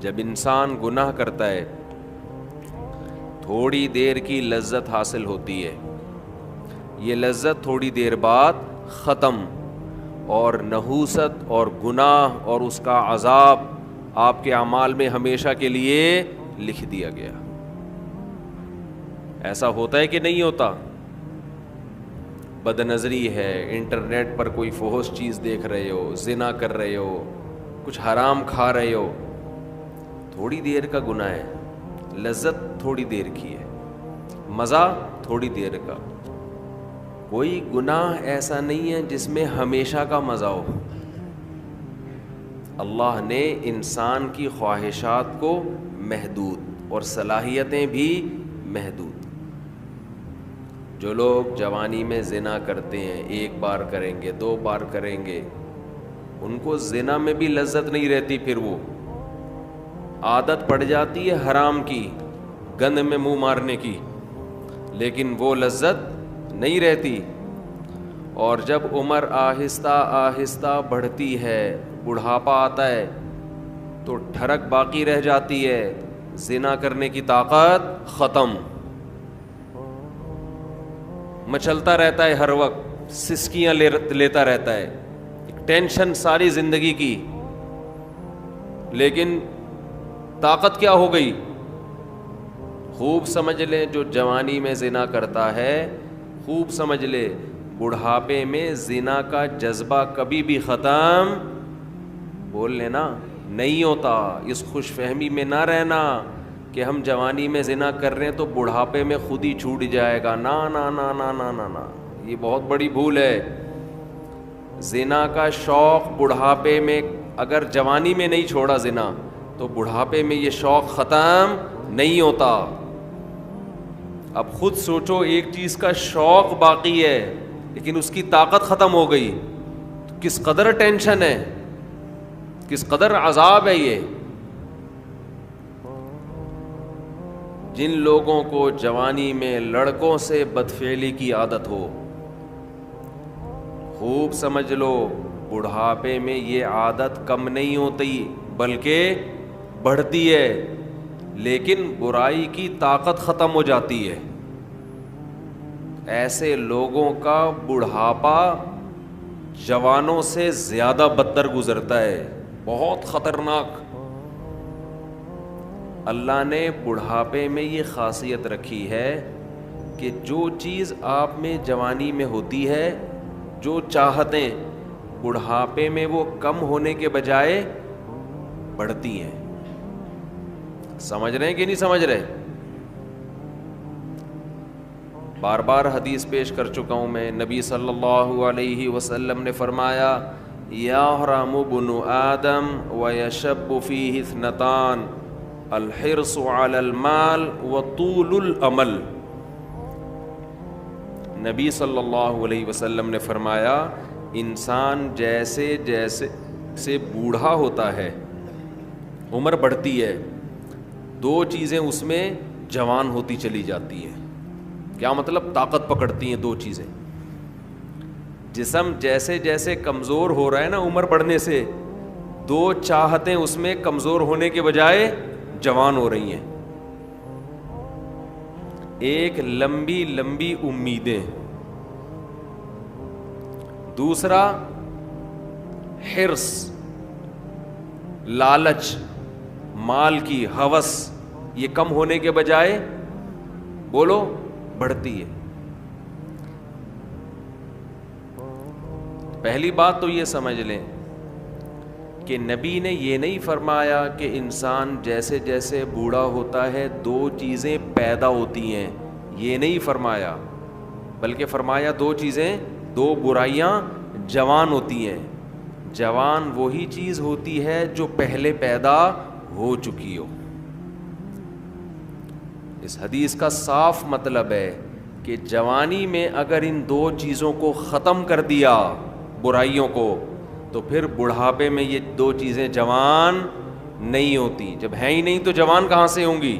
جب انسان گناہ کرتا ہے تھوڑی دیر کی لذت حاصل ہوتی ہے، یہ لذت تھوڑی دیر بعد ختم، اور نحوست اور گناہ اور اس کا عذاب آپ کے اعمال میں ہمیشہ کے لیے لکھ دیا گیا۔ ایسا ہوتا ہے کہ نہیں ہوتا؟ بد نظری ہے، انٹرنیٹ پر کوئی فحش چیز دیکھ رہے ہو، زنا کر رہے ہو، کچھ حرام کھا رہے ہو، تھوڑی دیر کا گناہ ہے، لذت تھوڑی دیر کی ہے، مزہ تھوڑی دیر کا۔ کوئی گناہ ایسا نہیں ہے جس میں ہمیشہ کا مزہ ہو۔ اللہ نے انسان کی خواہشات کو محدود اور صلاحیتیں بھی محدود۔ جو لوگ جوانی میں زنا کرتے ہیں، ایک بار کریں گے، 2 بار کریں گے، ان کو زنا میں بھی لذت نہیں رہتی، پھر وہ عادت پڑ جاتی ہے حرام کی، گند میں منہ مارنے کی، لیکن وہ لذت نہیں رہتی۔ اور جب عمر آہستہ آہستہ بڑھتی ہے، بڑھاپا آتا ہے، تو ٹھڑک باقی رہ جاتی ہے، زنا کرنے کی طاقت ختم، مچلتا رہتا ہے ہر وقت، سسکیاں لیتا رہتا ہے، ٹینشن ساری زندگی کی، لیکن طاقت کیا ہو گئی؟ خوب سمجھ لیں، جو جوانی میں زنا کرتا ہے، خوب سمجھ لے بڑھاپے میں زنا کا جذبہ کبھی بھی ختم، بول لینا، نہیں ہوتا۔ اس خوش فہمی میں نہ رہنا کہ ہم جوانی میں زنا کر رہے ہیں تو بڑھاپے میں خود ہی چھوٹ جائے گا، نا نا نا نا نا نا نا، یہ بہت بڑی بھول ہے۔ زنا کا شوق بڑھاپے میں، اگر جوانی میں نہیں چھوڑا زنا تو بڑھاپے میں یہ شوق ختم نہیں ہوتا۔ اب خود سوچو، ایک چیز کا شوق باقی ہے لیکن اس کی طاقت ختم ہو گئی، تو کس قدر ٹینشن ہے، کس قدر عذاب ہے یہ۔ جن لوگوں کو جوانی میں لڑکوں سے بدفعلی کی عادت ہو، خوب سمجھ لو بڑھاپے میں یہ عادت کم نہیں ہوتی بلکہ بڑھتی ہے، لیکن برائی کی طاقت ختم ہو جاتی ہے۔ ایسے لوگوں کا بڑھاپا جوانوں سے زیادہ بدتر گزرتا ہے، بہت خطرناک۔ اللہ نے بڑھاپے میں یہ خاصیت رکھی ہے کہ جو چیز آپ میں جوانی میں ہوتی ہے، جو چاہتیں، بڑھاپے میں وہ کم ہونے کے بجائے بڑھتی ہیں۔ سمجھ رہے ہیں کہ نہیں سمجھ رہے؟ بار بار حدیث پیش کر چکا ہوں میں، نبی صلی اللہ علیہ وسلم نے فرمایا، یحرم ابن آدم ویشب فیہ اثنتان، الحرص علی المال وطول الامل۔ نبی صلی اللہ علیہ وسلم نے فرمایا، انسان جیسے جیسے سے بوڑھا ہوتا ہے، عمر بڑھتی ہے، 2 چیزیں اس میں جوان ہوتی چلی جاتی ہیں۔ کیا مطلب؟ طاقت پکڑتی ہیں 2 چیزیں۔ جسم جیسے جیسے کمزور ہو رہا ہے نا عمر بڑھنے سے، 2 چاہتیں اس میں کمزور ہونے کے بجائے جوان ہو رہی ہیں۔ ایک لمبی لمبی امیدیں، دوسرا حرص، لالچ، مال کی ہوس، یہ کم ہونے کے بجائے بولو بڑھتی ہے۔ پہلی بات تو یہ سمجھ لیں کہ نبی نے یہ نہیں فرمایا کہ انسان جیسے جیسے بوڑھا ہوتا ہے 2 چیزیں پیدا ہوتی ہیں، یہ نہیں فرمایا، بلکہ فرمایا 2 چیزیں، 2 برائیاں جوان ہوتی ہیں۔ جوان وہی چیز ہوتی ہے جو پہلے پیدا ہو چکی ہو۔ اس حدیث کا صاف مطلب ہے کہ جوانی میں اگر ان 2 چیزوں کو ختم کر دیا، برائیوں کو، تو پھر بڑھاپے میں یہ 2 چیزیں جوان نہیں ہوتی۔ جب ہیں ہی نہیں تو جوان کہاں سے ہوں گی؟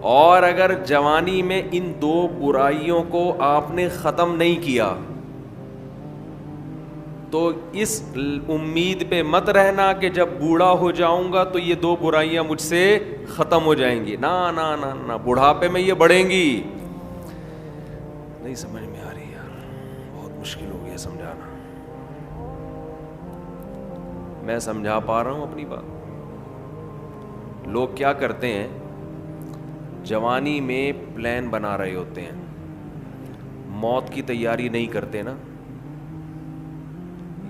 اور اگر جوانی میں ان 2 برائیوں کو آپ نے ختم نہیں کیا تو اس امید پہ مت رہنا کہ جب بوڑھا ہو جاؤں گا تو یہ 2 برائیاں مجھ سے ختم ہو جائیں گی. نا نا نا نا, بڑھاپے میں یہ بڑھیں گی. نہیں سمجھ میں آ رہی یار, بہت مشکل ہو گیا سمجھانا. میں سمجھا پا رہا ہوں اپنی بات؟ لوگ کیا کرتے ہیں, جوانی میں پلان بنا رہے ہوتے ہیں, موت کی تیاری نہیں کرتے نا.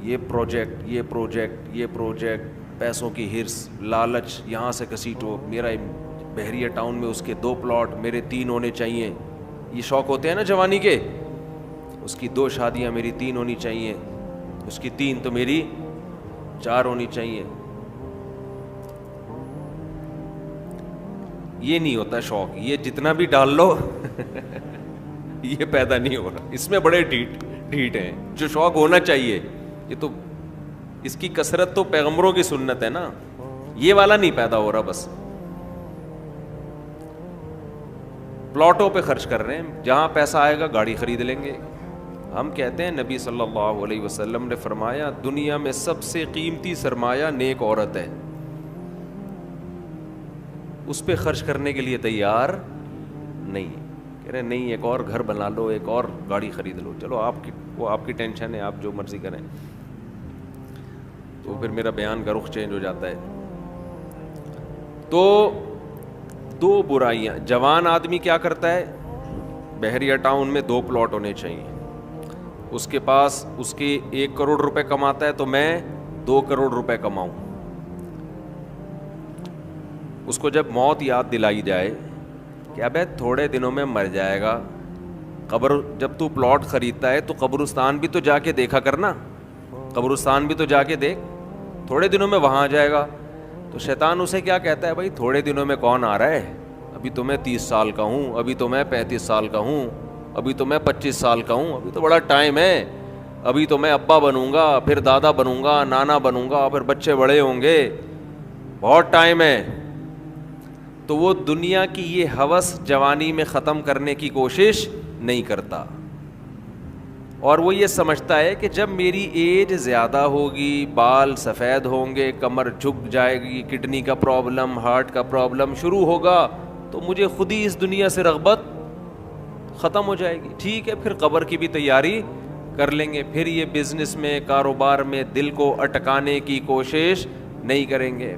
یہ پروجیکٹ, پیسوں کی ہرس, لالچ, یہاں سے گھسیٹو, میرا بحریہ ٹاؤن میں اس کے 2 پلاٹ, میرے 3 ہونے چاہیے. یہ شوق ہوتے ہیں نا جوانی کے. اس کی 2 شادیاں, میری 3 ہونی چاہیے, اس کی 3 تو میری 4 ہونی چاہیے. یہ نہیں ہوتا شوق, یہ جتنا بھی ڈال لو یہ پیدا نہیں ہو رہا. اس میں بڑے ڈھیٹ ہیں. جو شوق ہونا چاہیے, یہ تو اس کی کثرت تو پیغمبروں کی سنت ہے نا, یہ والا نہیں پیدا ہو رہا. بس پلاٹوں پہ خرچ کر رہے ہیں, جہاں پیسہ آئے گا گاڑی خرید لیں گے. ہم کہتے ہیں نبی صلی اللہ علیہ وسلم نے فرمایا دنیا میں سب سے قیمتی سرمایہ نیک عورت ہے. اس پہ خرچ کرنے کے لیے تیار نہیں. کہہ رہے نہیں, ایک اور گھر بنا لو, ایک اور گاڑی خرید لو. چلو آپ کی ٹینشن ہے, آپ جو مرضی کریں. تو پھر میرا بیان کا رخ چینج ہو جاتا ہے. تو 2 برائیاں. جوان آدمی کیا کرتا ہے, بحریہ ٹاؤن میں 2 پلاٹ ہونے چاہیے. اس کے پاس اس کے 1 کروڑ روپے کماتا ہے تو میں 2 کروڑ روپے کماؤں. اس کو جب موت یاد دلائی جائے کہ ابے تھوڑے دنوں میں مر جائے گا, جب تو پلاٹ خریدتا ہے تو قبرستان بھی تو جا کے دیکھا کرنا, قبرستان بھی تو جا کے دیکھ, تھوڑے دنوں میں وہاں جائے گا. تو شیطان اسے کیا کہتا ہے, بھائی تھوڑے دنوں میں کون آ رہا ہے, ابھی تو میں 30 سال کا ہوں, ابھی تو میں 35 سال کا ہوں, ابھی تو میں 25 سال کا ہوں, ابھی تو بڑا ٹائم ہے, ابھی تو میں ابا بنوں گا, پھر دادا بنوں گا, نانا بنوں گا, پھر بچے بڑے ہوں گے, بہت ٹائم ہے. تو وہ دنیا کی یہ ہوس جوانی میں ختم کرنے کی کوشش نہیں کرتا, اور وہ یہ سمجھتا ہے کہ جب میری ایج زیادہ ہوگی, بال سفید ہوں گے, کمر جھک جائے گی, کڈنی کا پرابلم, ہارٹ کا پرابلم شروع ہوگا, تو مجھے خود ہی اس دنیا سے رغبت ختم ہو جائے گی. ٹھیک ہے, پھر قبر کی بھی تیاری کر لیں گے, پھر یہ بزنس میں, کاروبار میں دل کو اٹکانے کی کوشش نہیں کریں گے.